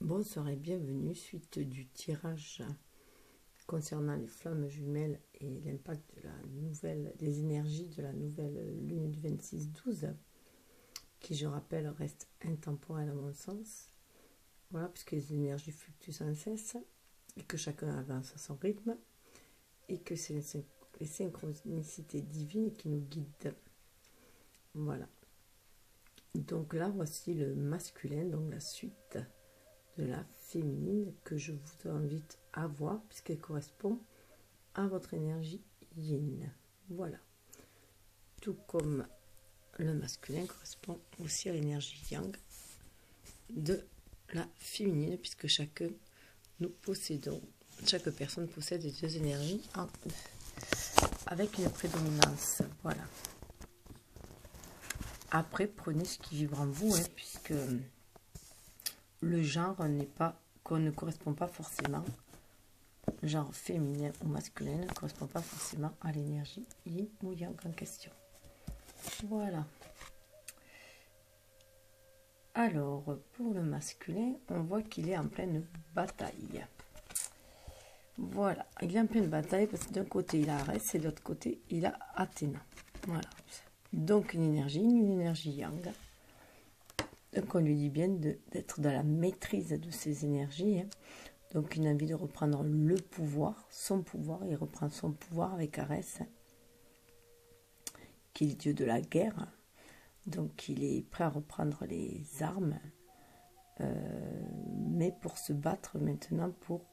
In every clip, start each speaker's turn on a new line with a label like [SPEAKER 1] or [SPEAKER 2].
[SPEAKER 1] Bonsoir et bienvenue, suite du tirage concernant les flammes jumelles et l'impact des énergies de la nouvelle lune du 26-12, qui je rappelle reste intemporelle à mon sens. Voilà, puisque les énergies fluctuent sans cesse et que chacun avance à son rythme et que c'est les synchronicités divines qui nous guident. Voilà. Donc là, voici le masculin, donc la suite de la féminine que je vous invite à voir puisqu'elle correspond à votre énergie yin. Voilà. Tout comme le masculin correspond aussi à l'énergie yang de la féminine puisque chaque personne possède les deux énergies avec une prédominance. Voilà. Après, prenez ce qui vibre en vous, puisque le genre ne correspond pas forcément, genre féminin ou masculin ne correspond pas forcément à l'énergie yin ou yang en question. Voilà. Alors, pour le masculin, on voit qu'il est en pleine bataille. Voilà, il est en pleine bataille parce que d'un côté il a Arès et de l'autre côté il a Athéna. Voilà. Donc une énergie yang. Donc on lui dit bien d'être dans la maîtrise de ses énergies. Donc il a envie de reprendre le pouvoir, son pouvoir. Il reprend son pouvoir avec Arès, qui est le dieu de la guerre. Donc il est prêt à reprendre les armes, mais pour se battre maintenant pour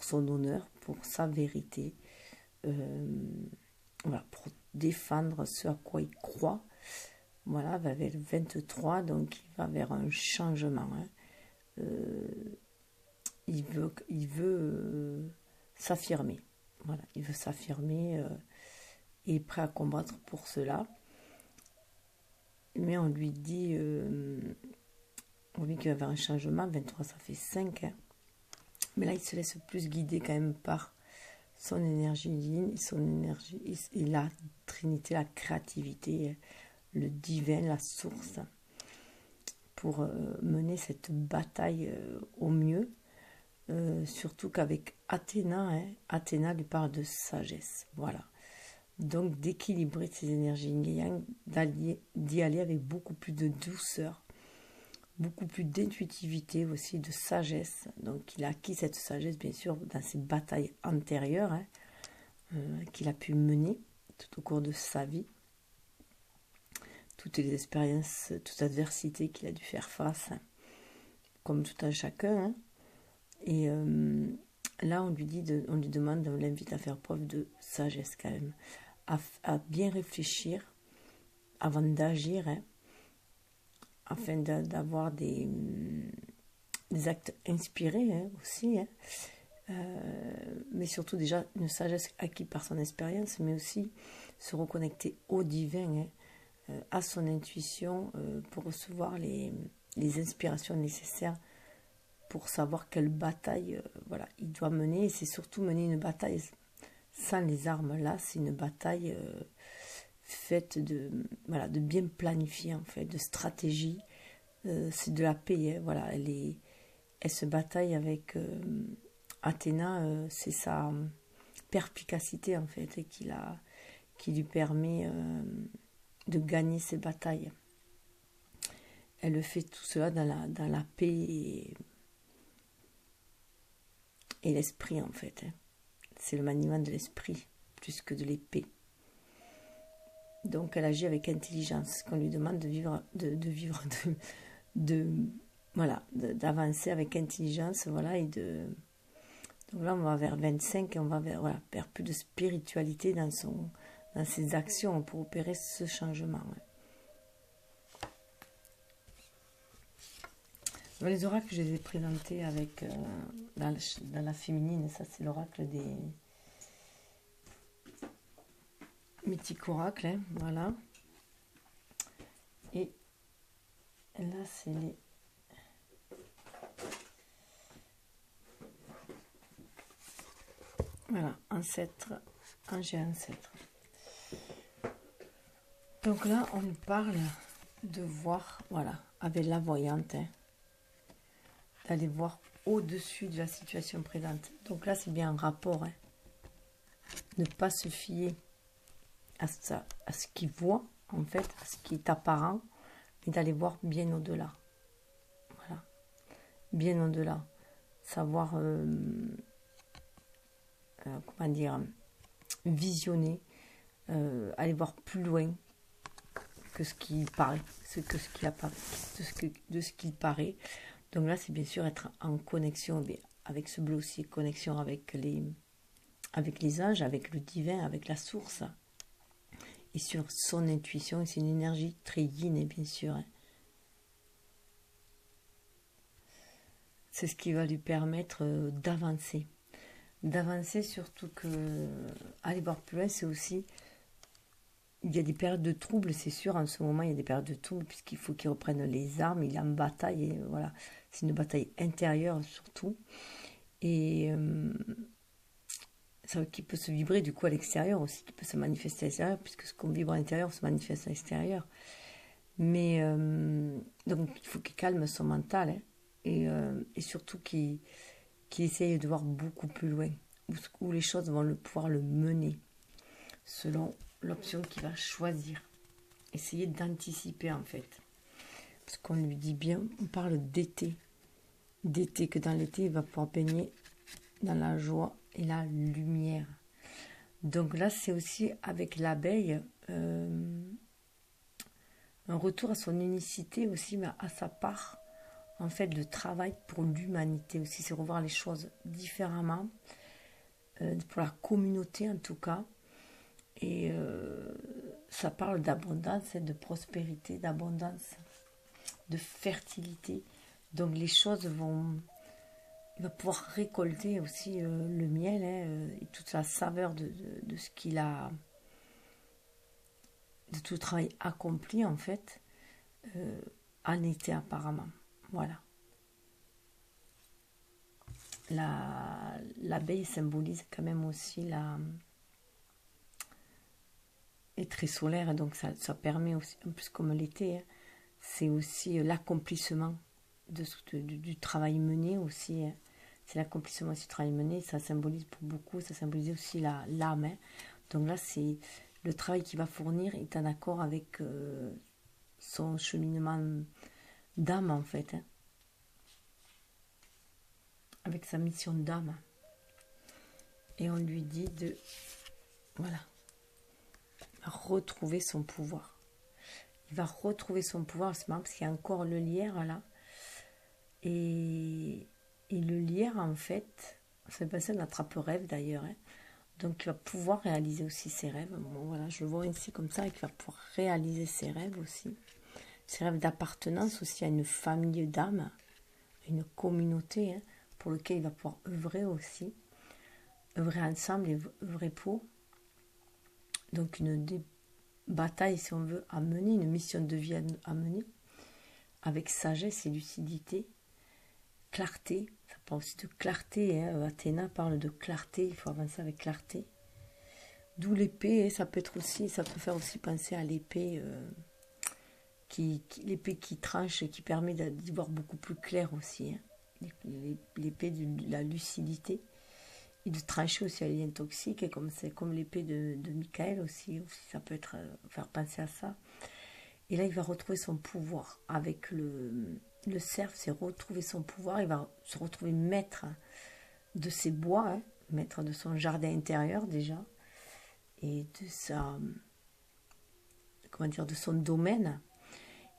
[SPEAKER 1] son honneur, pour sa vérité, voilà, pour défendre ce à quoi il croit. Voilà, va vers le 23, donc il va vers un changement. Il veut s'affirmer. Voilà, il veut s'affirmer et est prêt à combattre pour cela. Mais on lui dit qu'il va vers un changement. 23, ça fait 5. Mais là, il se laisse plus guider quand même par son énergie yin, son énergie et la trinité, la créativité, le divin, la source, pour mener cette bataille au mieux. Surtout qu'avec Athéna, Athéna lui parle de sagesse. Voilà. Donc d'équilibrer ses énergies yin yang, d'y aller avec beaucoup plus de douceur, beaucoup plus d'intuitivité aussi, de sagesse. Donc il a acquis cette sagesse bien sûr dans ses batailles antérieures qu'il a pu mener tout au cours de sa vie. Toutes les expériences, toute adversité qu'il a dû faire face, comme tout un chacun. Et là on lui demande, on l'invite à faire preuve de sagesse quand même, à bien réfléchir avant d'agir, afin d'avoir des actes inspirés aussi, mais surtout déjà une sagesse acquise par son expérience, mais aussi se reconnecter au divin, à son intuition, pour recevoir les inspirations nécessaires pour savoir quelle bataille il doit mener. Et c'est surtout mener une bataille sans les armes. Là, c'est une bataille faite de bien planifier, en fait, de stratégie. C'est de la paix, voilà. Elle se bataille avec Athéna, c'est sa perspicacité, en fait, qui lui permet de gagner ses batailles. Elle le fait tout cela dans la paix et l'esprit, en fait. C'est le maniement de l'esprit plus que de l'épée. Donc elle agit avec intelligence, qu'on lui demande d'avancer avec intelligence, voilà. Donc là on va vers 25 et on va vers plus de spiritualité dans ses actions pour opérer ce changement. Les oracles, je les ai présentés avec dans la féminine. Ça, c'est l'oracle des mythiques oracles, voilà. Et là, c'est les ancêtres, anges et ancêtres. Donc là, on parle de voir, avec la voyante, d'aller voir au-dessus de la situation présente. Donc là, c'est bien un rapport. Hein. Ne pas se fier à ce qu'il voit, en fait, à ce qui est apparent, mais d'aller voir bien au-delà. Voilà. Bien au-delà. Savoir, comment dire, visionner, aller voir plus loin que ce qui paraît, de ce qu'il paraît. Donc là, c'est bien sûr être en connexion avec ce bleu aussi, connexion avec les anges, avec le divin, avec la source. Et sur son intuition, c'est une énergie très yin, bien sûr. Hein. C'est ce qui va lui permettre d'avancer. D'avancer, surtout que aller voir plus loin, c'est aussi... Il y a des périodes de troubles, c'est sûr. En ce moment, il y a des périodes de troubles, puisqu'il faut qu'il reprenne les armes. Il est en bataille, et voilà. C'est une bataille intérieure, surtout. Et ça qui peut se vibrer, du coup, à l'extérieur aussi, qui peut se manifester à l'extérieur, puisque ce qu'on vibre à l'intérieur se manifeste à l'extérieur. Mais, donc, il faut qu'il calme son mental, hein, et surtout qu'il essaye de voir beaucoup plus loin, où les choses vont pouvoir le mener, selon l'option qu'il va choisir. Essayer d'anticiper, en fait. Parce qu'on lui dit bien, on parle d'été. D'été, que dans l'été, il va pouvoir baigner dans la joie et la lumière. Donc là, c'est aussi avec l'abeille, un retour à son unicité aussi, mais à sa part, en fait, de travail pour l'humanité aussi. C'est revoir les choses différemment, pour la communauté en tout cas. Et ça parle d'abondance, de prospérité, d'abondance, de fertilité. Donc les choses vont... Il va pouvoir récolter aussi le miel, hein, et toute la saveur de ce qu'il a... de tout le travail accompli en fait, en été apparemment. Voilà. L'abeille symbolise quand même aussi est très solaire, donc ça permet aussi, en plus comme l'été, hein, c'est aussi l'accomplissement du travail mené aussi. Hein. C'est l'accomplissement du travail mené, ça symbolise pour beaucoup, ça symbolise aussi l'âme. Hein. Donc là, c'est le travail qu'il va fournir est en accord avec son cheminement d'âme en fait. Hein. Avec sa mission d'âme. Et on lui dit de... Voilà. Retrouver son pouvoir. Il va retrouver son pouvoir, c'est marrant parce qu'il y a encore le lierre là. Et le lierre, en fait, ça fait passer un attrape-rêve d'ailleurs. Hein. Donc il va pouvoir réaliser aussi ses rêves. Bon, voilà, je le vois ici comme ça, et qu'il va pouvoir réaliser ses rêves aussi. Ses rêves d'appartenance aussi à une famille d'âmes, une communauté, hein, pour lequel il va pouvoir œuvrer aussi. Œuvrer ensemble et œuvrer pour. Donc des batailles, si on veut, à mener, une mission de vie à mener, avec sagesse et lucidité, clarté. Ça parle aussi de clarté. Hein. Athéna parle de clarté, il faut avancer avec clarté. D'où l'épée, hein. Ça peut faire aussi penser à l'épée, l'épée qui tranche et qui permet d'y voir beaucoup plus clair aussi. Hein. L'épée de la lucidité. Et de trancher aussi à les liens toxiques, et comme l'épée de Michael aussi, ça peut faire penser à ça. Et là, il va retrouver son pouvoir. Avec le cerf, c'est retrouver son pouvoir. Il va se retrouver maître de ses bois, hein, maître de son jardin intérieur déjà, et de son domaine.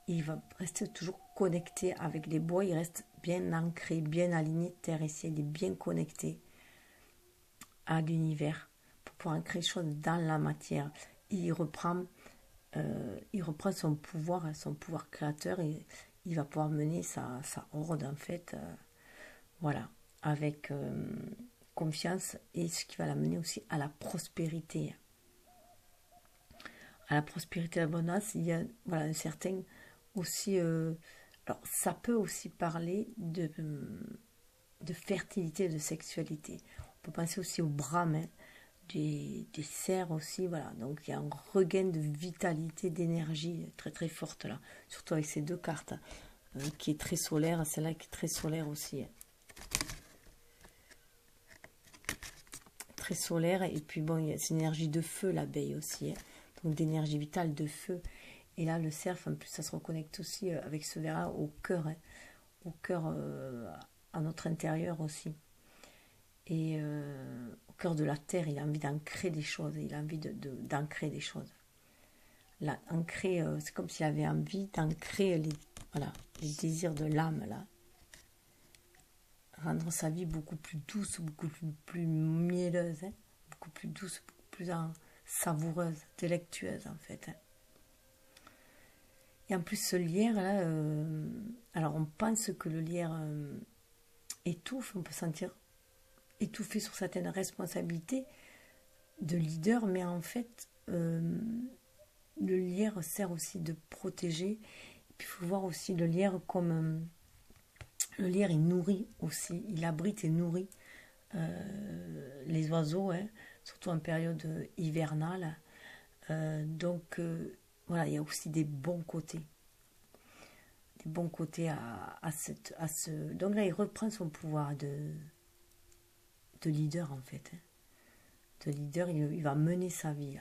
[SPEAKER 1] Et il va rester toujours connecté avec les bois. Il reste bien ancré, bien aligné terre et ciel. Il est bien connecté à l'univers pour pouvoir créer des choses dans la matière. Il reprend son pouvoir créateur, et il va pouvoir mener sa horde en fait, voilà, avec confiance, et ce qui va l'amener aussi à la prospérité. À la prospérité, à l'abondance, il y a voilà, un certain aussi... alors ça peut aussi parler de fertilité, de sexualité. On peut penser aussi au brame, hein, des cerfs aussi, voilà. Donc il y a un regain de vitalité, d'énergie très très forte là, surtout avec ces deux cartes. qui est très solaire, celle-là qui est très solaire aussi. Hein. Très solaire, et puis bon, il y a cette énergie de feu, l'abeille aussi, hein. Donc d'énergie vitale, de feu. Et là, le cerf, en plus, ça se reconnecte aussi avec ce verre au cœur, hein. Au cœur, à notre intérieur aussi. Et au cœur de la terre, il a envie d'ancrer des choses, il a envie d'ancrer des choses. Là, ancrer, c'est comme s'il avait envie d'ancrer les désirs de l'âme, là. Rendre sa vie beaucoup plus douce, beaucoup plus mielleuse, hein, beaucoup plus douce, beaucoup plus savoureuse, délectueuse, en fait. Hein. Et en plus, ce lierre, là, alors on pense que le lierre étouffe, on peut sentir étouffé sur certaines responsabilités de leader, mais en fait, le lierre sert aussi de protéger. Et puis, il faut voir aussi le lierre comme... le lierre, il nourrit aussi, il abrite et nourrit les oiseaux, hein, surtout en période hivernale. Donc, voilà, il y a aussi des bons côtés. Des bons côtés à ce... Donc là, il reprend son pouvoir de leader, en fait. Hein. De leader, il va mener sa vie.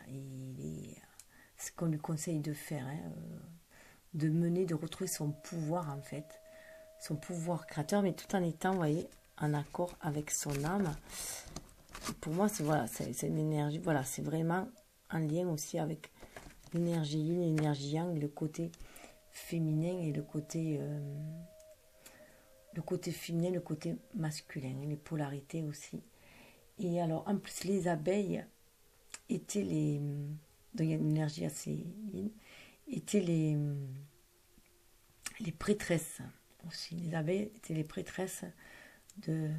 [SPEAKER 1] C'est ce qu'on lui conseille de faire, hein, de mener, de retrouver son pouvoir, en fait. Son pouvoir créateur, mais tout en étant, vous voyez, en accord avec son âme. Et pour moi, c'est une énergie, voilà, c'est vraiment en lien aussi avec l'énergie yin, l'énergie yang, le côté féminin et le côté féminin, le côté masculin, les polarités aussi. Et alors, en plus, les abeilles étaient les... Donc, il y a une énergie assez yin, étaient les prêtresses aussi. Les abeilles étaient les prêtresses de...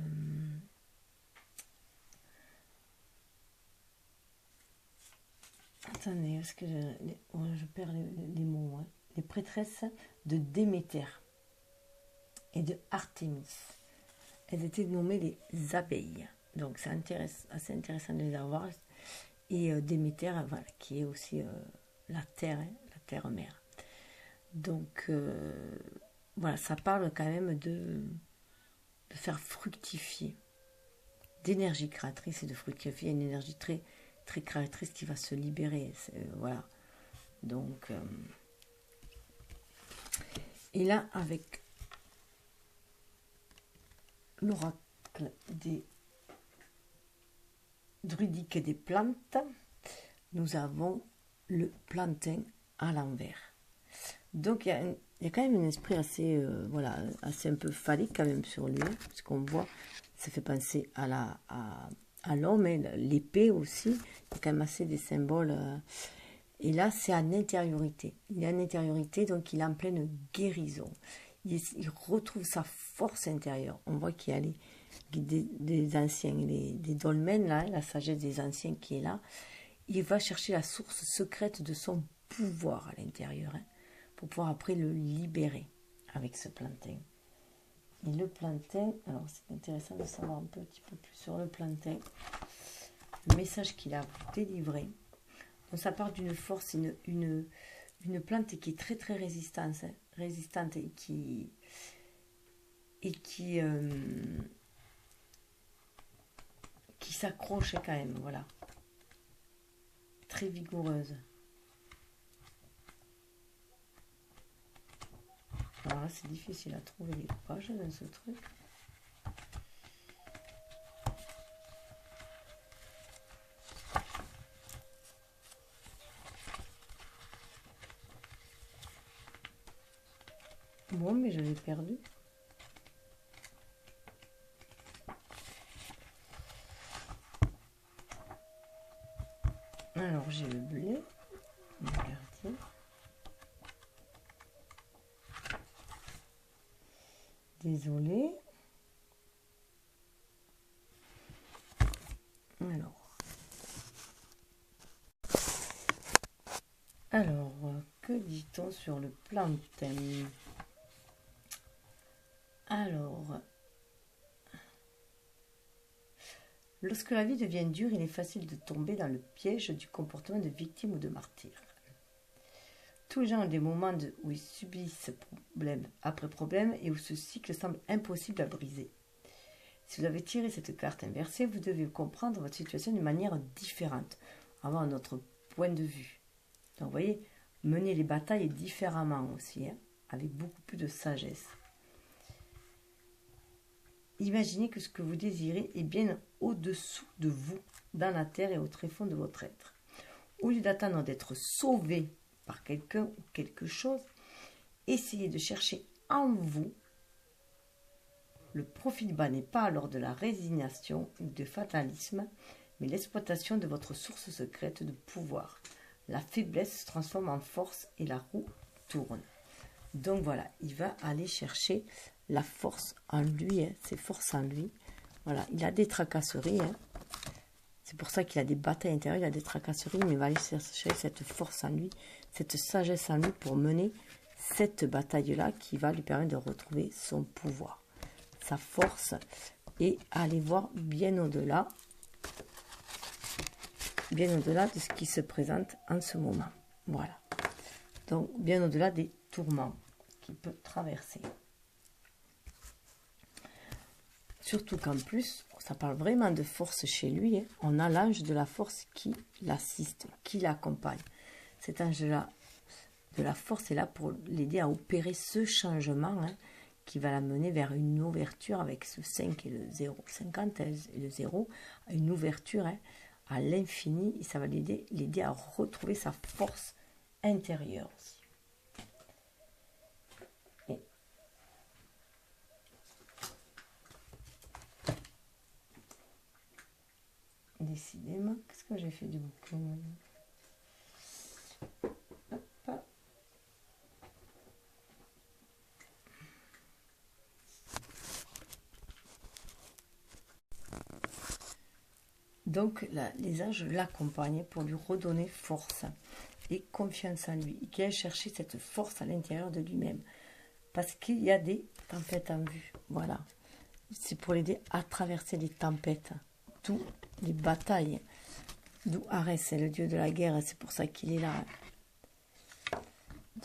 [SPEAKER 1] Attendez, est-ce que je perds les mots. Hein. Les prêtresses de Déméter et de Artémis. Elles étaient nommées les abeilles. Donc c'est assez intéressant de les avoir. Et Déméter, voilà, qui est aussi la terre, hein, la terre-mère. Donc voilà, ça parle quand même de faire fructifier, d'énergie créatrice et de fructifier, une énergie très, très créatrice qui va se libérer. Voilà. Donc, et là, avec l'oracle des druidiques et des plantes, nous avons le plantain à l'envers. Donc, il y a quand même un esprit assez, assez un peu phallique quand même sur lui, parce qu'on voit, ça fait penser à l'homme, et l'épée aussi, il y a quand même assez des symboles. Et là, c'est en intériorité. Il est en intériorité, donc il est en pleine guérison. Il retrouve sa force intérieure. On voit qu'il y a des anciens, des dolmens, là, la sagesse des anciens qui est là. Il va chercher la source secrète de son pouvoir à l'intérieur, hein, pour pouvoir après le libérer avec ce plantain. Et le plantain, alors c'est intéressant de savoir un petit peu plus sur le plantain, le message qu'il a délivré. Donc ça part d'une force, une plante qui est très très résistante, hein, résistante et qui s'accroche quand même, voilà. Très vigoureuse. Alors là, c'est difficile à trouver les pages dans ce truc. Bon, mais je l'ai perdu. Alors, j'ai le blé. Regardez. Désolée. Alors, que dit-on sur le plantain? Alors, lorsque la vie devient dure, il est facile de tomber dans le piège du comportement de victime ou de martyr. Tous les gens ont des moments où ils subissent problème après problème et où ce cycle semble impossible à briser. Si vous avez tiré cette carte inversée, vous devez comprendre votre situation d'une manière différente, avoir un autre point de vue. Donc vous voyez, mener les batailles différemment aussi, hein, avec beaucoup plus de sagesse. Imaginez que ce que vous désirez est bien au-dessous de vous, dans la terre et au tréfonds de votre être. Au lieu d'attendre d'être sauvé par quelqu'un ou quelque chose, essayez de chercher en vous. Le profil bas n'est pas alors de la résignation ou de fatalisme, mais l'exploitation de votre source secrète de pouvoir. La faiblesse se transforme en force et la roue tourne. Donc voilà, il va aller chercher la force en lui, hein, ses forces en lui. Voilà, il a des tracasseries, hein. C'est pour ça qu'il a des batailles intérieures, il a des tracasseries, mais il va aller chercher cette force en lui, cette sagesse en lui pour mener cette bataille-là qui va lui permettre de retrouver son pouvoir, sa force, et aller voir bien au-delà de ce qui se présente en ce moment. Voilà. Donc, bien au-delà des tourments qu'il peut traverser. Surtout qu'en plus, ça parle vraiment de force chez lui. Hein. On a l'ange de la force qui l'assiste, qui l'accompagne. Cet ange-là de la force est là pour l'aider à opérer ce changement, hein, qui va l'amener vers une ouverture avec ce 5 et le 0, 50 et le 0, une ouverture, hein, à l'infini, et ça va l'aider à retrouver sa force intérieure aussi. Décidément, qu'est-ce que j'ai fait du bouquin? Hop. Donc là, les anges l'accompagnent pour lui redonner force et confiance en lui. Il aille chercher cette force à l'intérieur de lui-même. Parce qu'il y a des tempêtes en vue. Voilà. C'est pour l'aider à traverser les tempêtes. D'où les batailles. D'où Arès, c'est le dieu de la guerre. Et c'est pour ça qu'il est là.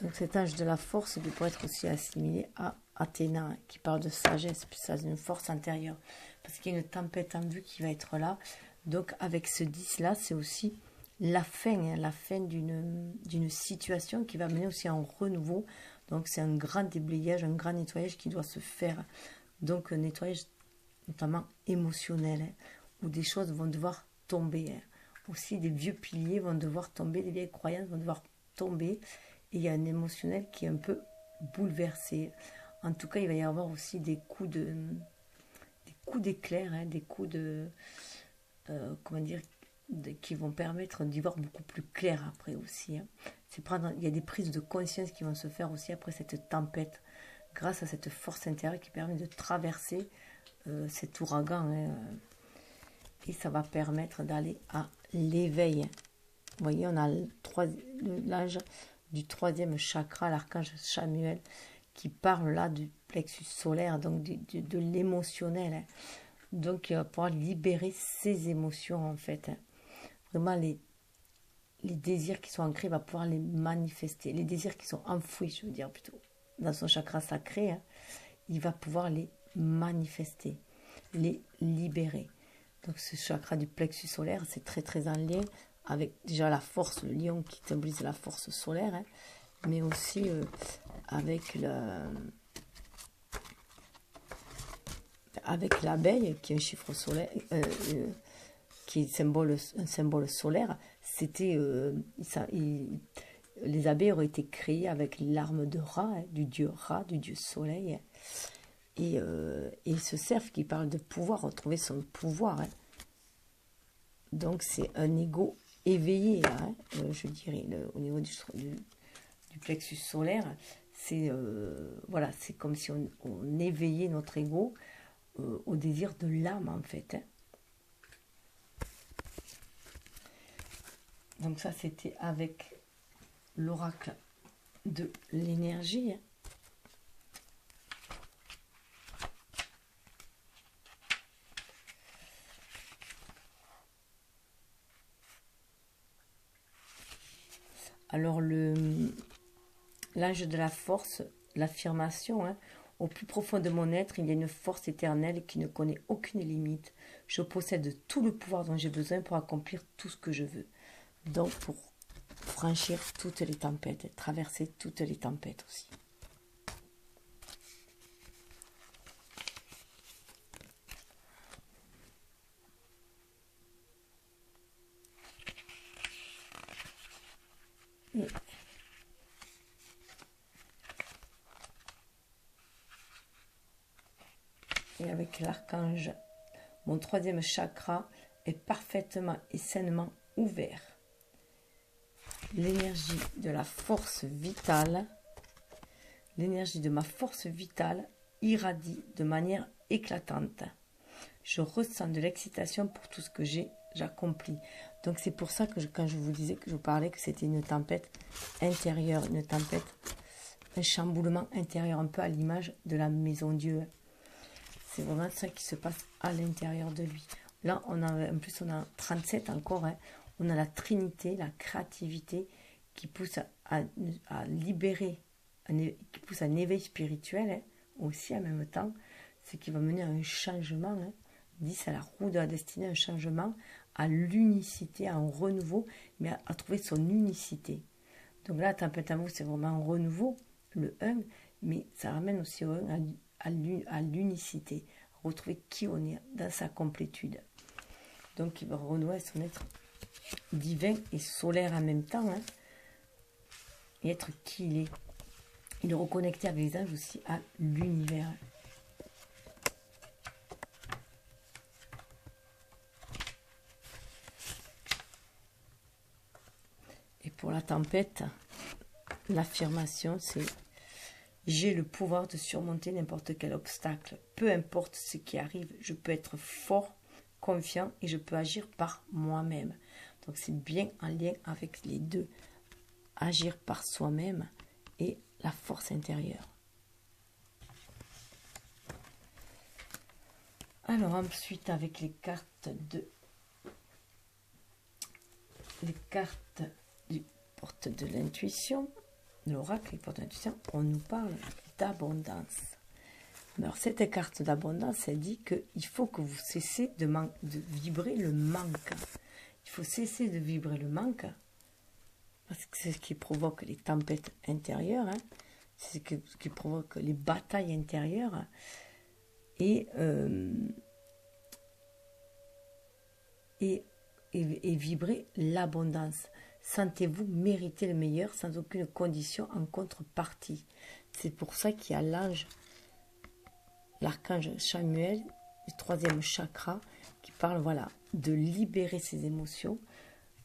[SPEAKER 1] Donc cet ange de la force peut être aussi assimilé à Athéna, qui parle de sagesse, puis ça, une force intérieure. Parce qu'il y a une tempête en vue qui va être là. Donc avec ce 10-là, c'est aussi la fin d'une situation qui va mener aussi à un renouveau. Donc c'est un grand déblayage, un grand nettoyage qui doit se faire. Donc un nettoyage notamment émotionnel, hein, où des choses vont devoir tomber. Hein. Aussi des vieux piliers vont devoir tomber, des vieilles croyances vont devoir tomber. Et il y a un émotionnel qui est un peu bouleversé. En tout cas, il va y avoir aussi des coups d'éclair, hein, des coups de... comment dire, qui vont permettre d'y voir beaucoup plus clair après aussi. Hein. Il y a des prises de conscience qui vont se faire aussi après cette tempête, grâce à cette force intérieure qui permet de traverser cet ouragan. Hein. Et ça va permettre d'aller à l'éveil. Vous voyez, on a l'âge du 3e chakra, l'archange Chamuel, qui parle là du plexus solaire, donc de l'émotionnel. Hein. Donc, il va pouvoir libérer ses émotions, en fait. Hein. Vraiment, les désirs qui sont ancrés, il va pouvoir les manifester. Les désirs qui sont enfouis, je veux dire plutôt, dans son chakra sacré, hein, il va pouvoir les manifester, les libérer. Donc, ce chakra du plexus solaire, c'est très, très en lien avec déjà la force, le lion qui symbolise la force solaire, hein, mais aussi avec l'abeille, qui est un chiffre solaire, qui est un symbole solaire. C'était les abeilles auraient été créées avec l'arme de Ra, hein, du dieu soleil, hein, et ce cerf qui parle de pouvoir, retrouver son pouvoir. Hein. Donc c'est un ego éveillé, là, hein, je dirais, au niveau du plexus solaire. C'est voilà, c'est comme si on éveillait notre ego au désir de l'âme, en fait. Hein. Donc ça, c'était avec l'oracle de l'énergie. Hein. Alors l'ange de la force, l'affirmation, hein, au plus profond de mon être, il y a une force éternelle qui ne connaît aucune limite. Je possède tout le pouvoir dont j'ai besoin pour accomplir tout ce que je veux. Donc pour franchir toutes les tempêtes, traverser toutes les tempêtes aussi. Et avec l'archange, mon troisième chakra est parfaitement et sainement ouvert. L'énergie de la force vitale, l'énergie de ma force vitale irradie de manière éclatante. Je ressens de l'excitation pour tout ce que j'accomplis. Donc c'est pour ça que quand je vous disais que je vous parlais que c'était une tempête intérieure, une tempête, un chamboulement intérieur, un peu à l'image de la maison Dieu. C'est vraiment ça qui se passe à l'intérieur de lui. Là, en plus, on a 37 encore. Hein. On a la trinité, la créativité qui pousse à libérer, qui pousse à un éveil spirituel hein, aussi en même temps. Ce qui va mener à un changement. Hein. 10 à la roue de la destinée, un changement à l'unicité, à un renouveau, mais à trouver son unicité. Donc là, la tempête amour, c'est vraiment un renouveau, le 1, mais ça ramène aussi au 1 à l'unicité, retrouver qui on est dans sa complétude. Donc il va renouer son être divin et solaire en même temps, hein, et être qui il est. Il est reconnecté avec les anges aussi à l'univers. Et pour la tempête, l'affirmation c'est: j'ai le pouvoir de surmonter n'importe quel obstacle. Peu importe ce qui arrive, je peux être fort, confiant et je peux agir par moi-même. Donc c'est bien en lien avec les deux. Agir par soi-même et la force intérieure. Alors ensuite avec les cartes du porte de l'intuition, l'oracle et porte de l'intuition, on nous parle d'abondance. Alors cette carte d'abondance, elle dit qu'il faut que vous cessez de vibrer le manque. Il faut cesser de vibrer le manque, parce que c'est ce qui provoque les tempêtes intérieures, hein. C'est ce qui provoque les batailles intérieures, et vibrer l'abondance. Sentez-vous mériter le meilleur sans aucune condition en contrepartie. C'est pour ça qu'il y a l'archange Samuel, le troisième chakra, qui parle voilà, de libérer ses émotions,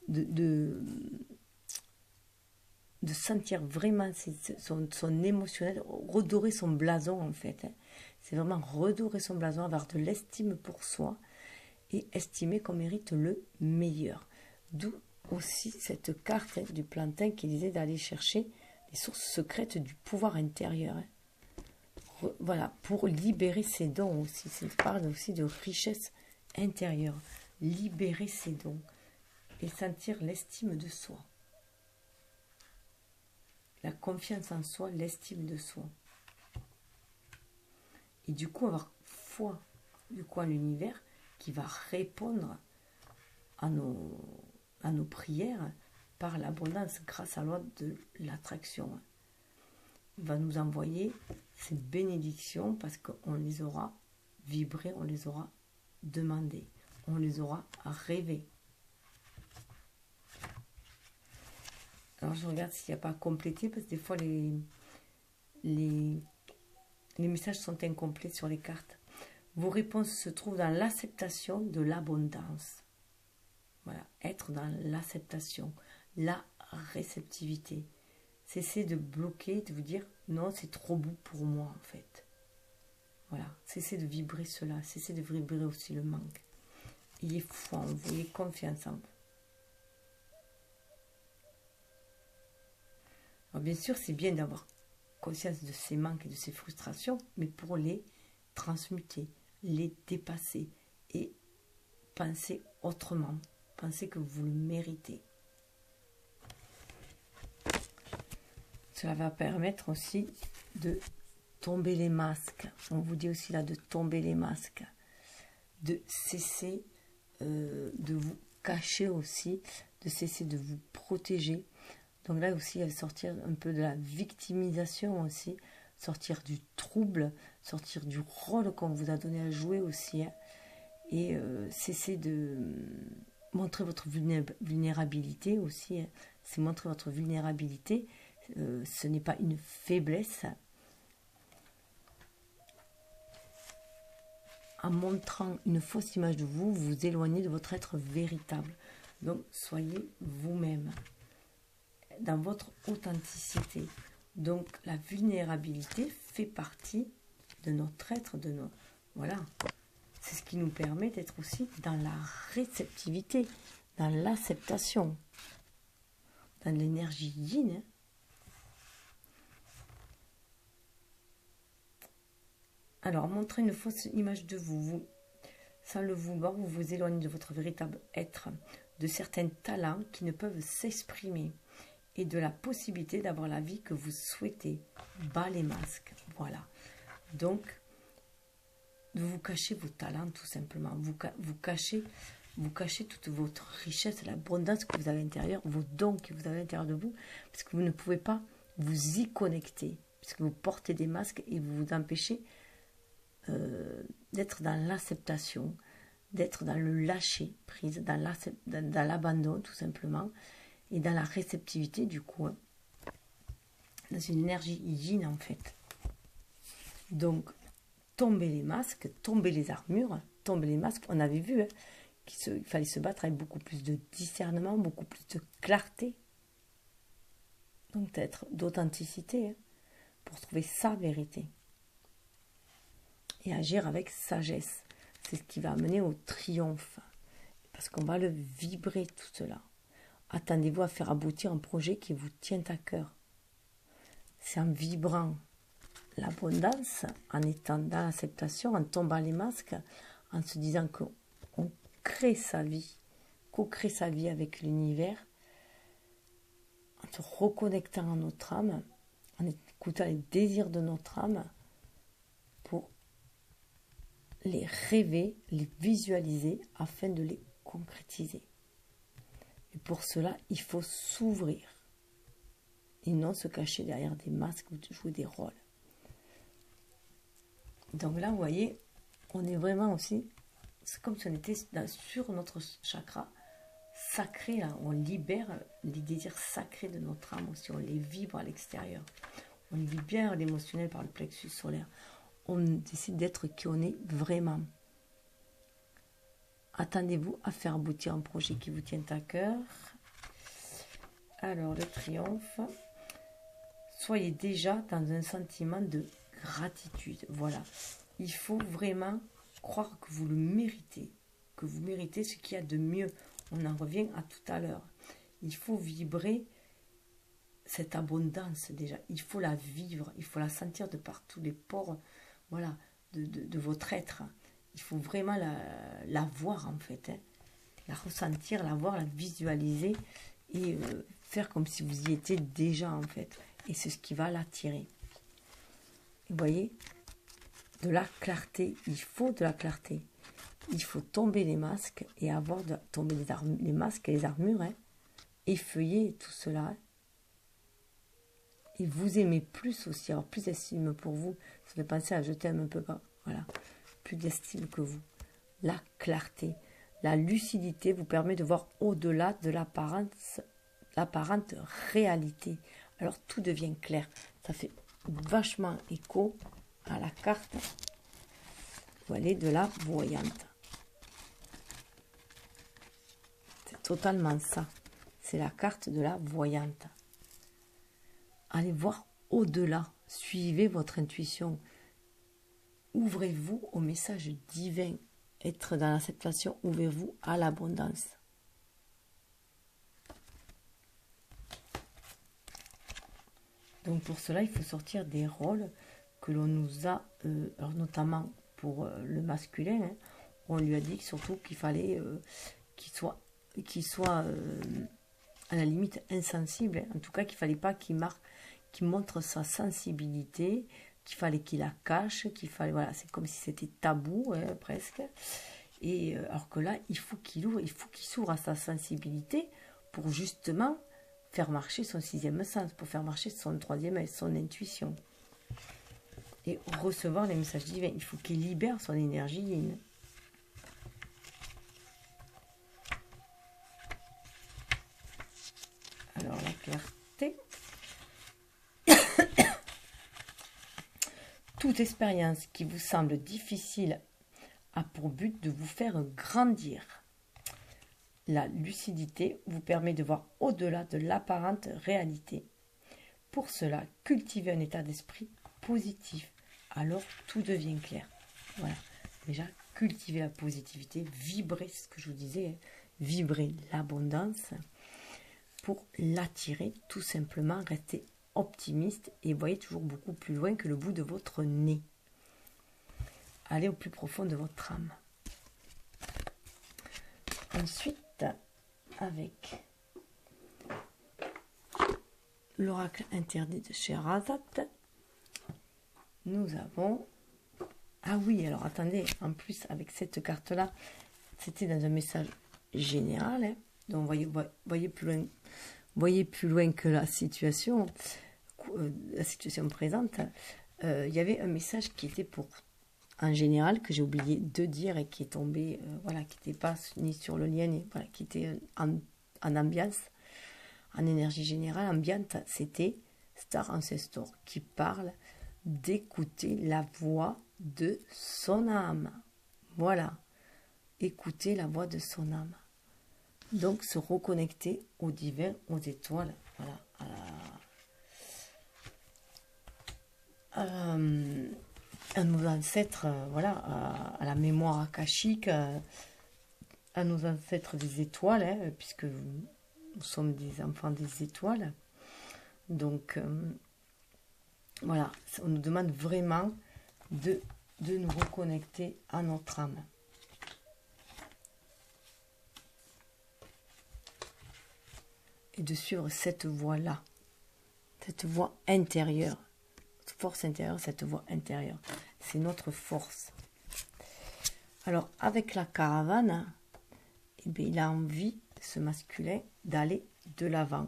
[SPEAKER 1] de sentir vraiment son émotionnel, redorer son blason en fait. Hein. C'est vraiment redorer son blason, avoir de l'estime pour soi et estimer qu'on mérite le meilleur. D'où aussi cette carte hein, du plantain qui disait d'aller chercher les sources secrètes du pouvoir intérieur. Hein. Voilà, pour libérer ses dons aussi. Ça parle aussi de richesse intérieure. Libérer ses dons et sentir l'estime de soi. La confiance en soi, l'estime de soi. Et du coup, avoir foi du coup, en l'univers qui va répondre à nos prières par l'abondance grâce à la loi de l'attraction. Il va nous envoyer ces bénédictions parce qu'on les aura vibrées, on les aura demandées, on les aura rêvées. Alors je regarde s'il n'y a pas complété parce que des fois les messages sont incomplets sur les cartes. Vos réponses se trouvent dans l'acceptation de l'abondance. Voilà, être dans l'acceptation, la réceptivité. Cessez de bloquer, de vous dire non, c'est trop beau pour moi en fait. Voilà, cessez de vibrer cela, cessez de vibrer aussi le manque. Ayez foi en vous, ayez confiance en vous. Alors bien sûr, c'est bien d'avoir conscience de ces manques et de ces frustrations, mais pour les transmuter, les dépasser et penser autrement. Pensez que vous le méritez. Cela va permettre aussi de tomber les masques. On vous dit aussi là de tomber les masques, de cesser de vous cacher aussi, de cesser de vous protéger. Donc là aussi, elle va sortir un peu de la victimisation aussi, sortir du trouble, sortir du rôle qu'on vous a donné à jouer aussi, hein, et cesser de montrer votre vulnérabilité aussi, hein. C'est montrer votre vulnérabilité, ce n'est pas une faiblesse. En montrant une fausse image de vous, vous vous éloignez de votre être véritable. Donc, soyez vous-même, dans votre authenticité. Donc, la vulnérabilité fait partie de notre être, de nos... Voilà. C'est ce qui nous permet d'être aussi dans la réceptivité, dans l'acceptation, dans l'énergie yin, hein. Alors, montrer une fausse image de vous, sans le vouloir, vous vous éloignez de votre véritable être, de certains talents qui ne peuvent s'exprimer et de la possibilité d'avoir la vie que vous souhaitez. Bas les masques, voilà. Donc, de vous cacher vos talents tout simplement, vous cachez toute votre richesse, l'abondance que vous avez à l'intérieur, vos dons que vous avez à l'intérieur de vous, parce que vous ne pouvez pas vous y connecter, parce que vous portez des masques et vous vous empêchez d'être dans l'acceptation, d'être dans le lâcher prise, dans l'abandon tout simplement, et dans la réceptivité du coup, hein, dans une énergie yin en fait. Donc, tomber les masques, tomber les armures, tomber les masques, on avait vu, hein, qu'il fallait se battre avec beaucoup plus de discernement, beaucoup plus de clarté, donc d'être d'authenticité, hein, pour trouver sa vérité. Et agir avec sagesse. C'est ce qui va amener au triomphe. Parce qu'on va le vibrer tout cela. Attendez-vous à faire aboutir un projet qui vous tient à cœur. C'est en vibrant l'abondance, en étant dans l'acceptation, en tombant les masques, en se disant qu'on crée sa vie, qu'on crée sa vie avec l'univers, en se reconnectant à notre âme, en écoutant les désirs de notre âme, pour les rêver, les visualiser afin de les concrétiser. Et pour cela, il faut s'ouvrir et non se cacher derrière des masques ou jouer des rôles. Donc là, vous voyez, on est vraiment aussi, c'est comme si on était sur notre chakra sacré, là. On libère les désirs sacrés de notre âme aussi, on les vibre à l'extérieur. On libère l'émotionnel par le plexus solaire. On décide d'être qui on est vraiment. Attendez-vous à faire aboutir un projet qui vous tient à cœur. Alors, le triomphe. Soyez déjà dans un sentiment de gratitude. Voilà. Il faut vraiment croire que vous le méritez. Que vous méritez ce qu'il y a de mieux. On en revient à tout à l'heure. Il faut vibrer cette abondance déjà. Il faut la vivre. Il faut la sentir de par tous les pores, voilà, de votre être. Il faut vraiment la voir en fait, hein. La ressentir, la voir, la visualiser et faire comme si vous y étiez déjà en fait. Et c'est ce qui va l'attirer. Vous voyez, de la clarté, il faut de la clarté. Il faut tomber les masques et tomber les masques et les armures, hein, effeuiller tout cela. Hein. Et vous aimer plus aussi, avoir plus d'estime pour vous. Ça fait penser à je t'aime un peu, voilà, plus d'estime que vous. La clarté, la lucidité vous permet de voir au-delà de l'apparente réalité. Alors tout devient clair. Ça fait vachement écho à la carte, vous allez de la voyante. C'est totalement ça. C'est la carte de la voyante. Allez voir au-delà. Suivez votre intuition. Ouvrez-vous au message divin. Être dans l'acceptation, ouvrez-vous à l'abondance. Donc pour cela, il faut sortir des rôles que l'on nous a, alors notamment pour le masculin, hein, on lui a dit surtout qu'il fallait qu'il soit à la limite insensible, hein, en tout cas qu'il ne fallait pas qu'il qui montre sa sensibilité, qu'il fallait qu'il la cache, qu'il fallait, voilà, c'est comme si c'était tabou, hein, presque. Et alors que là, il faut qu'il ouvre, il faut qu'il s'ouvre à sa sensibilité pour justement faire marcher son sixième sens, pour faire marcher son troisième et son intuition. Et recevoir les messages divins. Il faut qu'il libère son énergie yin. Alors la clarté. Toute expérience qui vous semble difficile a pour but de vous faire grandir. La lucidité vous permet de voir au-delà de l'apparente réalité. Pour cela, cultivez un état d'esprit positif. Alors tout devient clair. Voilà. Déjà, cultivez la positivité, vibrez, ce que je vous disais, hein, vibrez l'abondance pour l'attirer, tout simplement, restez optimiste et voyez toujours beaucoup plus loin que le bout de votre nez. Allez au plus profond de votre âme. Ensuite, avec l'oracle interdit de Sherazade, nous avons... Ah oui, alors attendez, en plus avec cette carte-là, c'était dans un message général, hein, donc voyez plus loin que la situation présente. Il y avait un message qui était pour... en général, que j'ai oublié de dire et qui est tombé, voilà, qui n'était pas ni sur le lien, ni, voilà, qui était en ambiance, en énergie générale, ambiante, c'était Star Ancestor, qui parle d'écouter la voix de son âme. Voilà, écouter la voix de son âme. Donc, se reconnecter au divin, aux étoiles, voilà, à nos ancêtres, voilà, à la mémoire akashique, à nos ancêtres des étoiles, hein, puisque nous sommes des enfants des étoiles. Donc, voilà, on nous demande vraiment de nous reconnecter à notre âme. Et de suivre cette voie-là, cette voie intérieure, cette force intérieure, cette voie intérieure. C'est notre force. Alors, avec la caravane, eh bien, il a envie, ce masculin, d'aller de l'avant.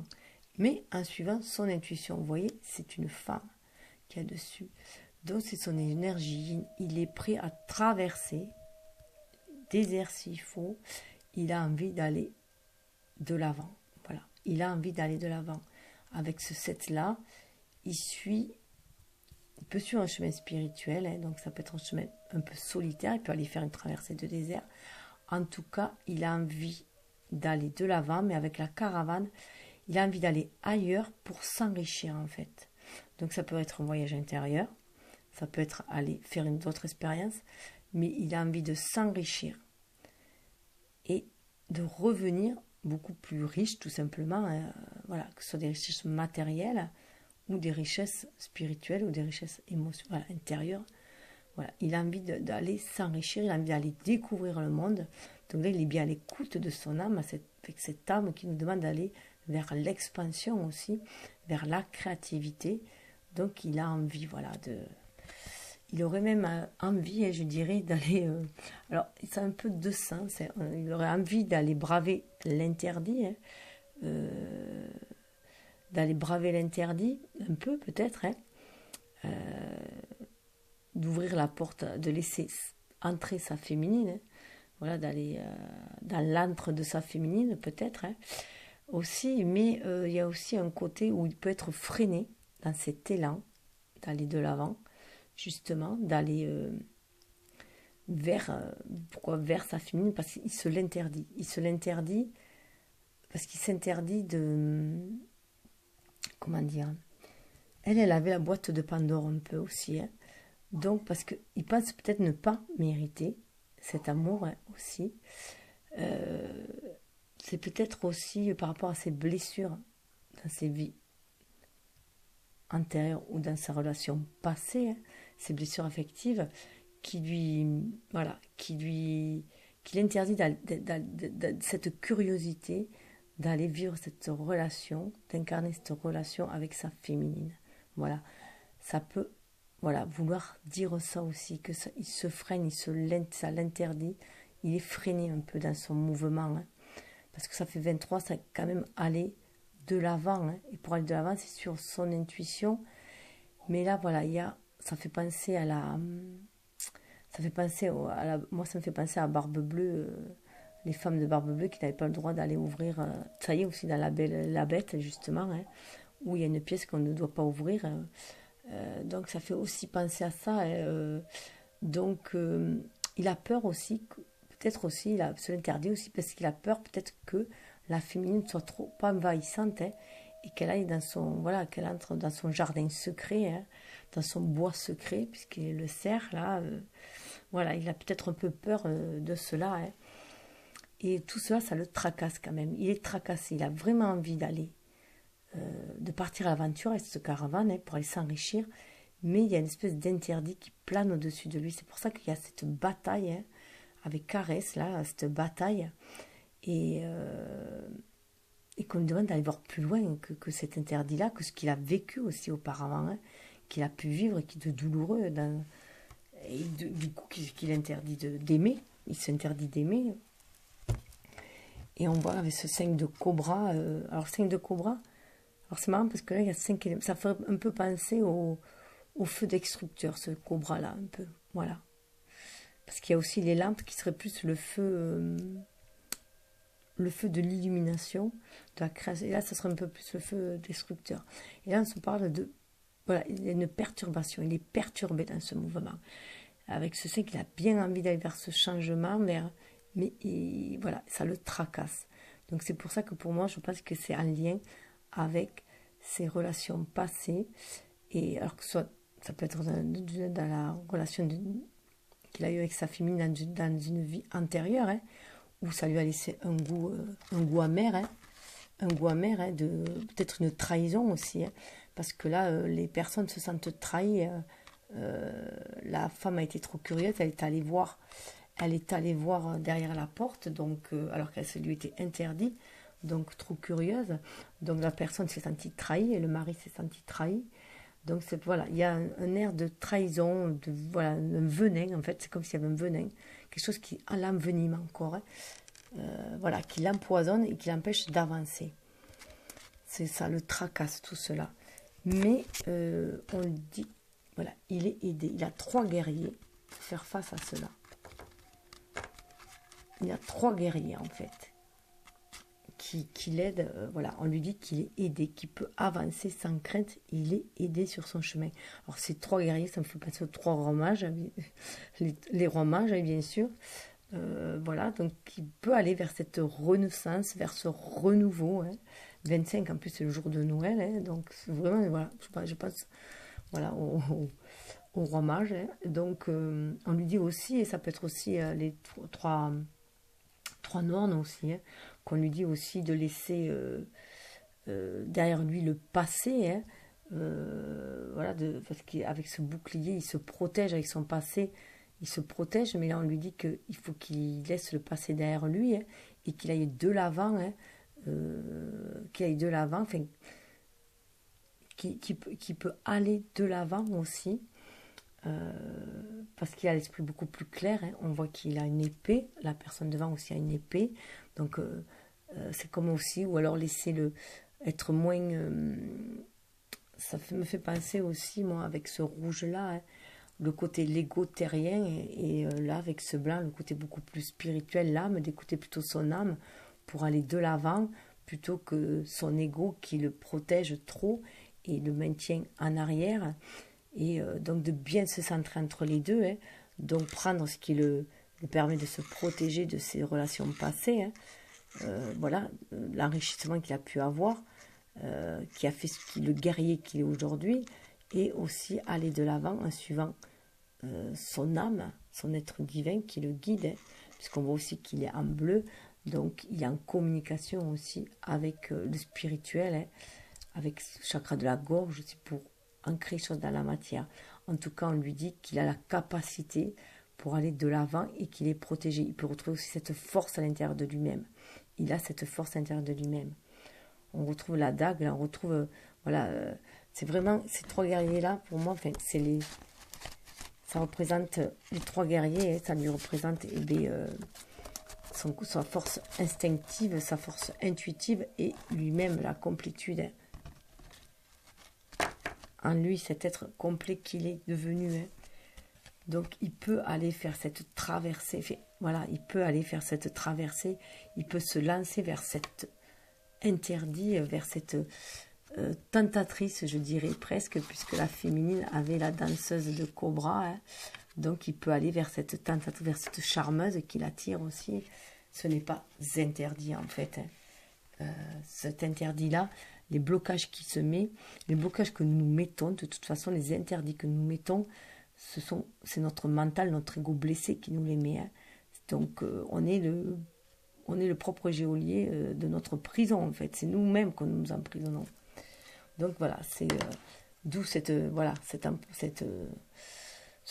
[SPEAKER 1] Mais en suivant son intuition. Vous voyez, c'est une femme qui a dessus. Donc, c'est son énergie. Il est prêt à traverser, désert s'il faut. Il a envie d'aller de l'avant. Voilà. Il a envie d'aller de l'avant. Avec ce 7-là, il peut suivre un chemin spirituel, hein, donc ça peut être un chemin un peu solitaire, il peut aller faire une traversée de désert. En tout cas, il a envie d'aller de l'avant, mais avec la caravane, il a envie d'aller ailleurs pour s'enrichir en fait. Donc ça peut être un voyage intérieur, ça peut être aller faire une autre expérience, mais il a envie de s'enrichir et de revenir beaucoup plus riche tout simplement, voilà, que ce soit des richesses matérielles ou des richesses spirituelles ou des richesses émotionnelles, voilà, intérieures. Voilà, il a envie d'aller s'enrichir, il a envie d'aller découvrir le monde. Donc là, il est bien à l'écoute de son âme, avec cette âme qui nous demande d'aller vers l'expansion aussi, vers la créativité. Donc il a envie, voilà, il aurait même envie, je dirais, d'aller... alors, c'est un peu deux sens. Il aurait envie d'aller braver l'interdit, hein, d'aller braver l'interdit, un peu peut-être, hein, d'ouvrir la porte, de laisser entrer sa féminine, hein, voilà, d'aller dans l'antre de sa féminine, peut-être, hein, aussi, mais il y a aussi un côté où il peut être freiné dans cet élan, d'aller de l'avant, justement, d'aller vers sa féminine, parce qu'il se l'interdit. Il se l'interdit parce qu'il s'interdit de... Comment dire? Elle avait la boîte de Pandore un peu aussi, hein. Donc, parce qu'il pense peut-être ne pas mériter cet amour, hein, aussi. C'est peut-être aussi par rapport à ses blessures dans ses vies antérieures ou dans sa relation passée, hein, ses blessures affectives, qui l'interdit cette curiosité d'aller vivre cette relation, d'incarner cette relation avec sa féminine. Voilà, ça peut, voilà, vouloir dire ça aussi, que ça, il se freine, ça l'interdit, il est freiné un peu dans son mouvement, hein, parce que ça fait 23, ça quand même aller de l'avant, hein, et pour aller de l'avant, c'est sur son intuition, mais là, voilà, ça fait penser à moi ça me fait penser à Barbe Bleue, les femmes de Barbe Bleue qui n'avaient pas le droit d'aller ouvrir, ça y est aussi dans la Belle la Bête justement, hein, où il y a une pièce qu'on ne doit pas ouvrir, donc ça fait aussi penser à ça, hein, donc il a peur aussi, peut-être aussi, il a se l'interdit aussi parce qu'il a peur peut-être que la féminine soit trop pas envahissante, hein, et qu'elle aille dans son, voilà, qu'elle entre dans son jardin secret, hein, dans son bois secret, puisqu'il le cerf là, voilà, il a peut-être un peu peur de cela, hein. Et tout cela, ça le tracasse quand même. Il est tracassé, il a vraiment envie d'aller, de partir à l'aventure avec cette caravane, hein, pour aller s'enrichir. Mais il y a une espèce d'interdit qui plane au-dessus de lui. C'est pour ça qu'il y a cette bataille, hein, avec Caresse, là, cette bataille. Et, et qu'on lui demande d'aller voir plus loin que cet interdit-là, que ce qu'il a vécu aussi auparavant, hein, qu'il a pu vivre et qui est de douloureux. Et du coup, qu'il interdit d'aimer. Il s'interdit d'aimer. Et on voit avec ce 5 de cobra. Alors, 5 de cobra, alors c'est marrant parce que là, il y a 5 éléments. Ça fait un peu penser au feu d'exstructeur, ce cobra-là, un peu. Voilà. Parce qu'il y a aussi les lampes qui seraient plus le feu de l'illumination, de la création. Et là, ça serait un peu plus le feu destructeur. Et là, on se parle de... Voilà, il y a une perturbation. Il est perturbé dans ce mouvement. Avec ce 5, il a bien envie d'aller vers ce changement, mais voilà, ça le tracasse. Donc c'est pour ça que pour moi, je pense que c'est en lien avec ses relations passées. Et alors que soit, ça peut être dans la relation qu'il a eue avec sa famille dans une vie antérieure, hein, où ça lui a laissé un goût amer, hein, peut-être une trahison aussi, hein, parce que là, les personnes se sentent trahies. La femme a été trop curieuse, elle est allée voir derrière la porte, donc alors qu'elle se lui était interdit, donc trop curieuse. Donc la personne s'est sentie trahie et le mari s'est senti trahi. Donc voilà, il y a un air de trahison, voilà, un venin en fait, c'est comme s'il y avait un venin, quelque chose qui l'envenime encore, hein, voilà, qui l'empoisonne et qui l'empêche d'avancer. C'est ça, le tracasse, tout cela. Mais on le dit, voilà, il est aidé. Il a 3 guerriers pour faire face à cela. Il y a 3 guerriers en fait qui l'aident. Voilà, on lui dit qu'il est aidé, qu'il peut avancer sans crainte. Il est aidé sur son chemin. Alors ces 3 guerriers, ça me fait penser aux 3 rois mages, les rois mages, bien sûr. Voilà, donc il peut aller vers cette renaissance, vers ce renouveau, hein. 25 en plus c'est le jour de Noël, hein, donc vraiment voilà, je pense voilà au roi mage, hein. Donc on lui dit aussi, et ça peut être aussi les trois nornes aussi, hein, qu'on lui dit aussi de laisser derrière lui le passé, hein, voilà, parce qu'avec ce bouclier il se protège avec son passé, il se protège, mais là on lui dit qu'il faut qu'il laisse le passé derrière lui, hein, et qu'il aille de l'avant, hein, qu'il aille de l'avant, enfin, qui peut aller de l'avant aussi, parce qu'il a l'esprit beaucoup plus clair, hein. On voit qu'il a une épée, la personne devant aussi a une épée, donc c'est comme aussi, ou alors laisser être moins... ça me fait penser aussi, moi, avec ce rouge-là, hein, le côté Lego terrien, et là, avec ce blanc, le côté beaucoup plus spirituel, l'âme, d'écouter plutôt son âme pour aller de l'avant, plutôt que son ego qui le protège trop et le maintient en arrière. Et donc de bien se centrer entre les deux, hein, donc prendre ce qui lui permet de se protéger de ses relations passées, hein, voilà, l'enrichissement qu'il a pu avoir, qui a fait le guerrier qu'il est aujourd'hui, et aussi aller de l'avant en suivant son âme, son être divin qui le guide, hein, puisqu'on voit aussi qu'il est en bleu, donc il est en communication aussi avec le spirituel, hein, avec le chakra de la gorge aussi, pour ancrer les choses dans la matière. En tout cas, on lui dit qu'il a la capacité pour aller de l'avant et qu'il est protégé. Il peut retrouver aussi cette force à l'intérieur de lui-même. Il a cette force à l'intérieur de lui-même. On retrouve la dague, là, on retrouve voilà, C'est vraiment ces 3 guerriers-là, pour moi, enfin, c'est les... Ça représente les 3 guerriers, hein, ça lui représente eh bien, sa force instinctive, sa force intuitive et lui-même la complétude. Hein. En lui, cet être complet qu'il est devenu. Hein. Donc, il peut aller faire cette traversée. Voilà, il peut aller faire cette traversée. Il peut se lancer vers cet interdit, vers cette tentatrice, je dirais presque, puisque la féminine avait la danseuse de cobra. Hein. Donc, il peut aller vers cette tentatrice, vers cette charmeuse qui l'attire aussi. Ce n'est pas interdit, en fait. Hein. Cet interdit-là, les blocages qui se mettent, les blocages que nous mettons, de toute façon, les interdits que nous mettons, c'est notre mental, notre ego blessé qui nous les met. Hein. Donc, on est le propre geôlier de notre prison, en fait. C'est nous-mêmes que nous emprisonnons. Donc, voilà, c'est d'où ce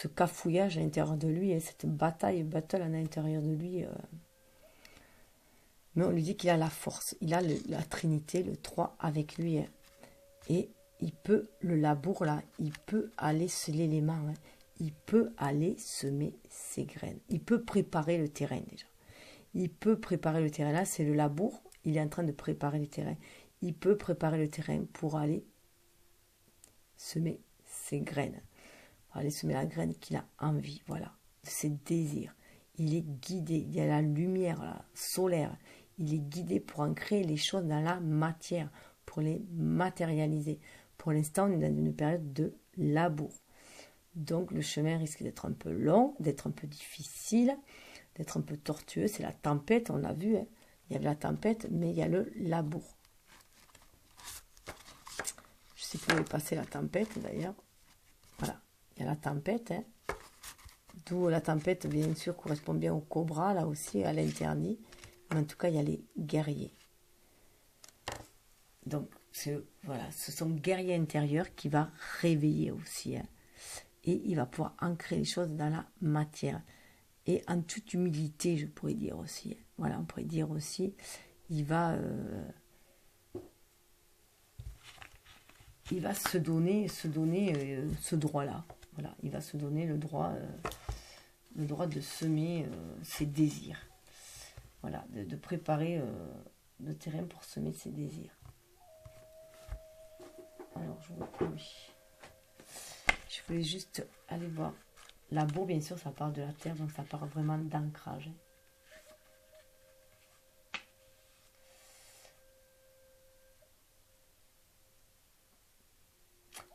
[SPEAKER 1] cafouillage à l'intérieur de lui, et cette battle à l'intérieur de lui. Mais on lui dit qu'il a la force, il a la Trinité, le 3 avec lui. Hein. Et il peut, le labour là, il peut aller semer l'élément. Hein. Il peut aller semer ses graines. Il peut préparer le terrain déjà. Il peut préparer le terrain. Là, c'est le labour. Il est en train de préparer le terrain. Il peut préparer le terrain pour aller semer ses graines. Pour aller semer la graine qu'il a envie, voilà, de ses désirs. Il est guidé. Il y a la lumière là, solaire. Il est guidé pour ancrer les choses dans la matière, pour les matérialiser. Pour l'instant, on est dans une période de labour. Donc, le chemin risque d'être un peu long, d'être un peu difficile, d'être un peu tortueux. C'est la tempête, on l'a vu. Hein. Il y a la tempête, mais il y a le labour. Je sais pas où est passée la tempête, d'ailleurs. Voilà, il y a la tempête. Hein. D'où la tempête, bien sûr, correspond bien au cobra, là aussi, à l'interdit. Mais en tout cas, il y a les guerriers. Donc, voilà, ce sont guerriers intérieurs qui va réveiller aussi. Hein. Et il va pouvoir ancrer les choses dans la matière. Et en toute humilité, je pourrais dire aussi. Voilà, on pourrait dire aussi, il va se donner ce droit-là. Voilà, il va se donner le droit de semer ses désirs. Voilà, de préparer le terrain pour semer ses désirs. Alors, je vois que oui. Je voulais juste aller voir. Labour, bien sûr, ça parle de la terre, donc ça parle vraiment d'ancrage.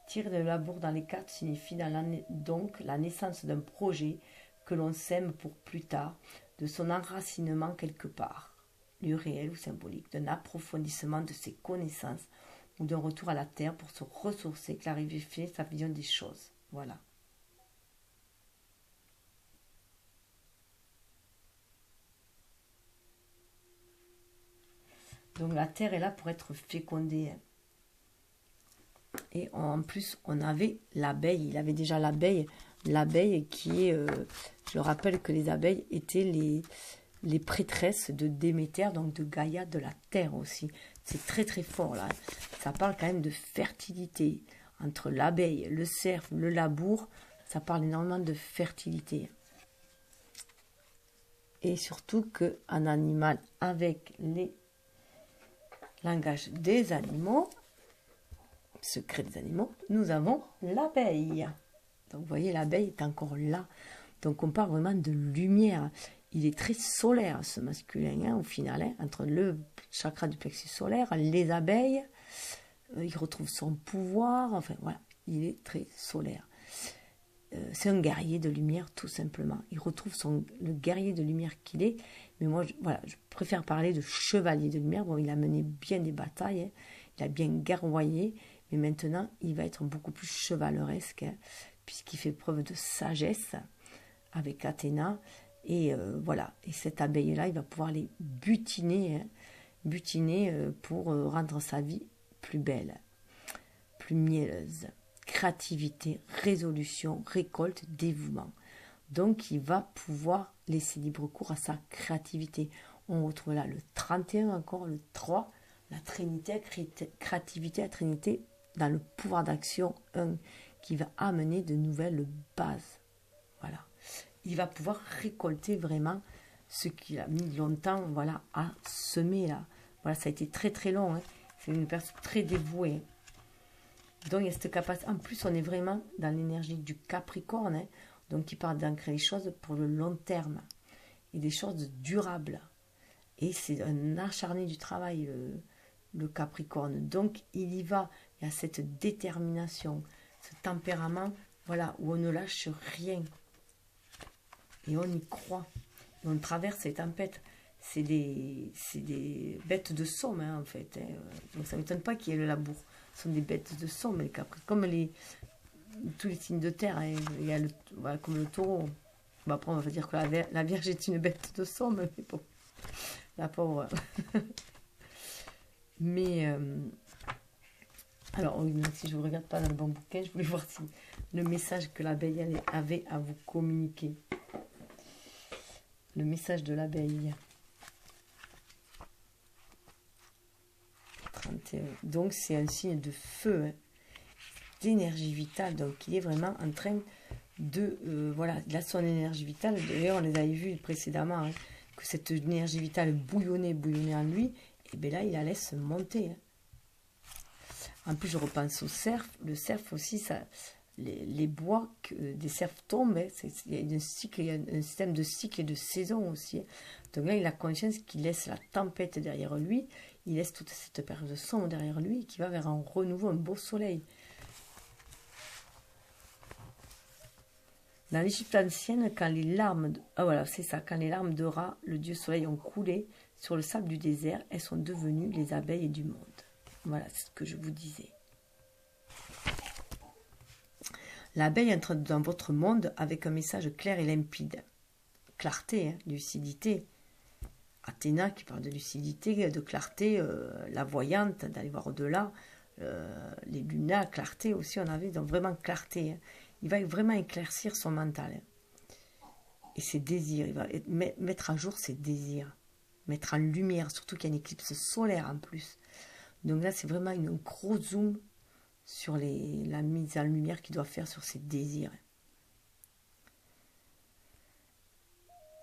[SPEAKER 1] Tirer de labour dans les cartes signifie donc la naissance d'un projet que l'on sème pour plus tard, de son enracinement quelque part, du réel ou symbolique, d'un approfondissement de ses connaissances ou d'un retour à la terre pour se ressourcer, clarifier sa vision des choses. Voilà. Donc la terre est là pour être fécondée. Et en plus, on avait l'abeille. Il avait déjà l'abeille. L'abeille qui est... je rappelle que les abeilles étaient les prêtresses de Déméter, donc de Gaïa, de la terre aussi. C'est très très fort là. Ça parle quand même de fertilité. Entre l'abeille, le cerf, le labour, ça parle énormément de fertilité. Et surtout qu'un animal avec les langages des animaux, secret des animaux, nous avons l'abeille. Donc vous voyez, l'abeille est encore là. Donc on parle vraiment de lumière. Il est très solaire, ce masculin, hein, au final, hein, entre le chakra du plexus solaire, les abeilles, il retrouve son pouvoir, enfin voilà, il est très solaire. C'est un guerrier de lumière, tout simplement. Il retrouve le guerrier de lumière qu'il est, mais moi, je préfère parler de chevalier de lumière. Bon, il a mené bien des batailles, hein, il a bien guerroyé, mais maintenant, il va être beaucoup plus chevaleresque, hein, puisqu'il fait preuve de sagesse avec Athéna. Et voilà, et cette abeille-là, il va pouvoir les butiner, hein, pour rendre sa vie plus belle, plus mielleuse. Créativité, résolution, récolte, dévouement. Donc, il va pouvoir laisser libre cours à sa créativité. On retrouve là le 31 encore, le 3, la Trinité, créativité, la Trinité dans le pouvoir d'action, qui va amener de nouvelles bases. Voilà. Il va pouvoir récolter vraiment ce qu'il a mis longtemps, voilà, à semer là. Voilà, ça a été très très long. Hein. C'est une personne très dévouée. Donc il y a cette capacité. En plus, on est vraiment dans l'énergie du Capricorne, hein, donc qui parle d'ancrer les choses pour le long terme et des choses durables. Et c'est un acharné du travail, le Capricorne. Donc il y va, il y a cette détermination, ce tempérament, voilà, où on ne lâche rien. Et on y croit. Et on traverse les tempêtes. C'est des bêtes de somme, hein, en fait. Hein. Donc ça ne m'étonne pas qu'il y ait le labour. Ce sont des bêtes de somme, les Capricornes. Comme tous les signes de terre. Hein. Il y a voilà, comme le taureau. Bon, après, on va dire que la Vierge est une bête de somme, mais bon. La pauvre. Mais, alors, oui, si je ne vous regarde pas dans le bon bouquin, je voulais voir si le message que l'abeille avait à vous communiquer. Le message de l'abeille. 31. Donc, c'est un signe de feu, hein, d'énergie vitale. Donc, il est vraiment en train de... voilà, il a son énergie vitale. D'ailleurs, on les avait vus précédemment, hein, que cette énergie vitale bouillonnait en lui. Et bien là, il la laisse monter. Hein. En plus, je repense au cerf. Le cerf aussi, ça, les bois des cerfs tombent. Hein. Il y a un système de cycle et de saison aussi. Hein. Donc là, il a conscience qu'il laisse la tempête derrière lui. Il laisse toute cette période sombre derrière lui qui va vers un renouveau, un beau soleil. Dans l'Égypte ancienne, quand les larmes quand les larmes de Ra, le dieu soleil, ont coulé sur le sable du désert, elles sont devenues les abeilles du monde. Voilà, c'est ce que je vous disais. L'abeille entre dans votre monde avec un message clair et limpide. Clarté, hein, lucidité. Athéna qui parle de lucidité, de clarté, la voyante, d'aller voir au-delà. Les lunas, clarté aussi, on avait donc vraiment clarté. Hein. Il va vraiment éclaircir son mental. Hein. Et ses désirs. Il va mettre à jour ses désirs. Mettre en lumière, surtout qu'il y a une éclipse solaire en plus. Donc là, c'est vraiment un gros zoom sur la mise en lumière qu'il doit faire sur ses désirs.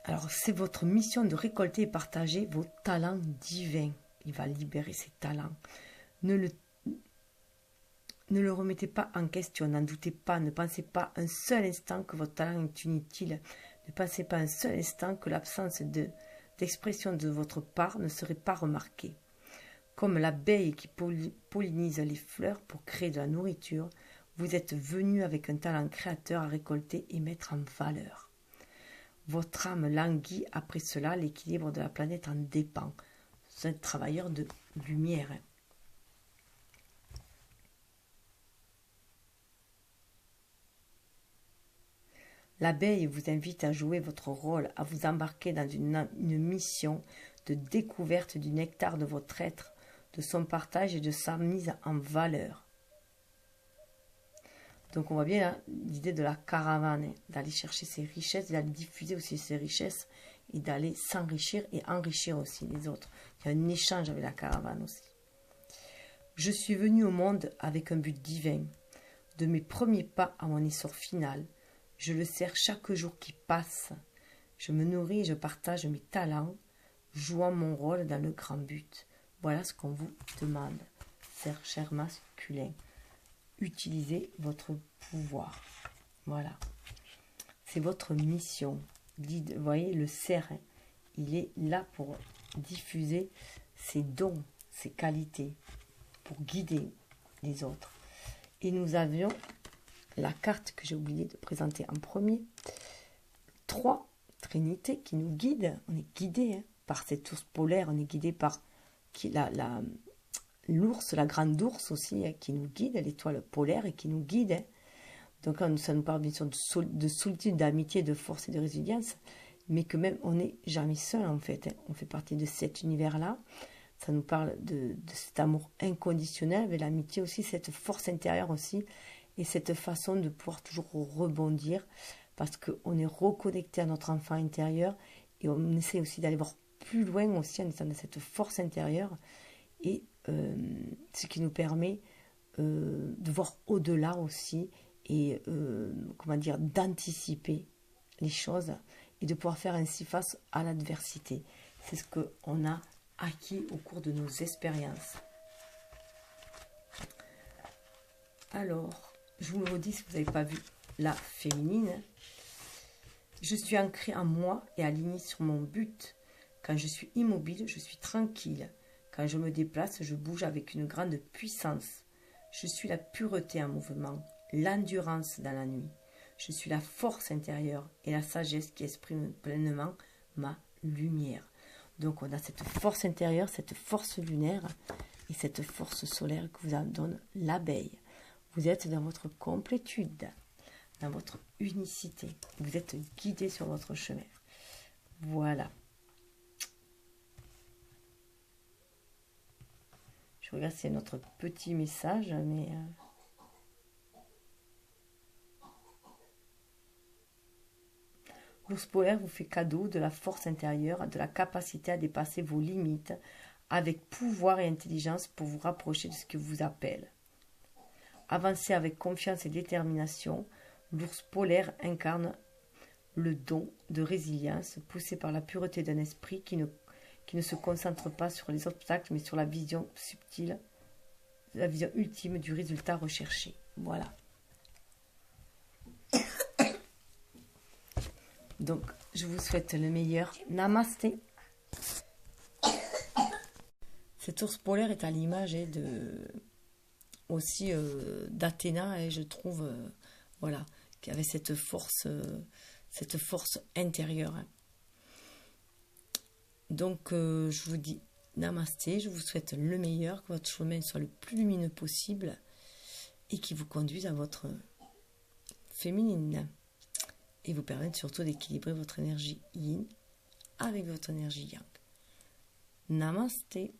[SPEAKER 1] Alors, c'est votre mission de récolter et partager vos talents divins. Il va libérer ses talents. Ne le remettez pas en question, n'en doutez pas, ne pensez pas un seul instant que votre talent est inutile. Ne pensez pas un seul instant que l'absence d'expression de votre part ne serait pas remarquée. Comme l'abeille qui pollinise les fleurs pour créer de la nourriture, vous êtes venu avec un talent créateur à récolter et mettre en valeur. Votre âme languit après cela, l'équilibre de la planète en dépend. Vous êtes travailleur de lumière. L'abeille vous invite à jouer votre rôle, à vous embarquer dans une mission de découverte du nectar de votre être, de son partage et de sa mise en valeur. Donc on voit bien hein, l'idée de la caravane, d'aller chercher ses richesses, d'aller diffuser aussi ses richesses et d'aller s'enrichir et enrichir aussi les autres. Il y a un échange avec la caravane aussi. Je suis venu au monde avec un but divin. De mes premiers pas à mon essor final, je le sers chaque jour qui passe. Je me nourris et je partage mes talents, jouant mon rôle dans le grand but. Voilà ce qu'on vous demande, cher masculin. Utilisez votre pouvoir. Voilà. C'est votre mission. Vous voyez, le cerf, hein, il est là pour diffuser ses dons, ses qualités, pour guider les autres. Et nous avions la carte que j'ai oublié de présenter en premier. 3 trinités qui nous guident. On est guidé hein, par cette ours polaire, on est guidé par l'ours, la grande ours aussi, hein, qui nous guide, l'étoile polaire et qui nous guide. Hein. Donc ça nous parle bien sûr de solitude, d'amitié, de force et de résilience, mais que même on n'est jamais seul en fait. Hein. On fait partie de cet univers-là. Ça nous parle de cet amour inconditionnel, mais l'amitié aussi, cette force intérieure aussi, et cette façon de pouvoir toujours rebondir, parce qu'on est reconnecté à notre enfant intérieur, et on essaie aussi d'aller voir plus loin aussi en étant dans cette force intérieure, et ce qui nous permet de voir au-delà aussi et comment dire, d'anticiper les choses et de pouvoir faire ainsi face à l'adversité. C'est ce qu'on a acquis au cours de nos expériences. Alors, je vous le redis si vous n'avez pas vu la féminine. Je suis ancrée en moi et alignée sur mon but. Quand je suis immobile, je suis tranquille. Quand je me déplace, je bouge avec une grande puissance. Je suis la pureté en mouvement, l'endurance dans la nuit. Je suis la force intérieure et la sagesse qui exprime pleinement ma lumière. Donc on a cette force intérieure, cette force lunaire et cette force solaire que vous donne l'abeille. Vous êtes dans votre complétude, dans votre unicité. Vous êtes guidé sur votre chemin. Voilà. Je regarde si c'est notre petit message, mais... L'ours polaire vous fait cadeau de la force intérieure, de la capacité à dépasser vos limites avec pouvoir et intelligence pour vous rapprocher de ce que vous appelle. Avancez avec confiance et détermination. L'ours polaire incarne le don de résilience poussé par la pureté d'un esprit qui ne se concentre pas sur les obstacles mais sur la vision subtile, la vision ultime du résultat recherché. Voilà. Donc, je vous souhaite le meilleur. Namasté. Cet ours polaire est à l'image aussi d'Athéna, et je trouve, voilà, qu'il y avait cette force intérieure. Donc, je vous dis namasté, je vous souhaite le meilleur, que votre chemin soit le plus lumineux possible et qui vous conduise à votre féminine. Et vous permettre surtout d'équilibrer votre énergie yin avec votre énergie yang. Namasté.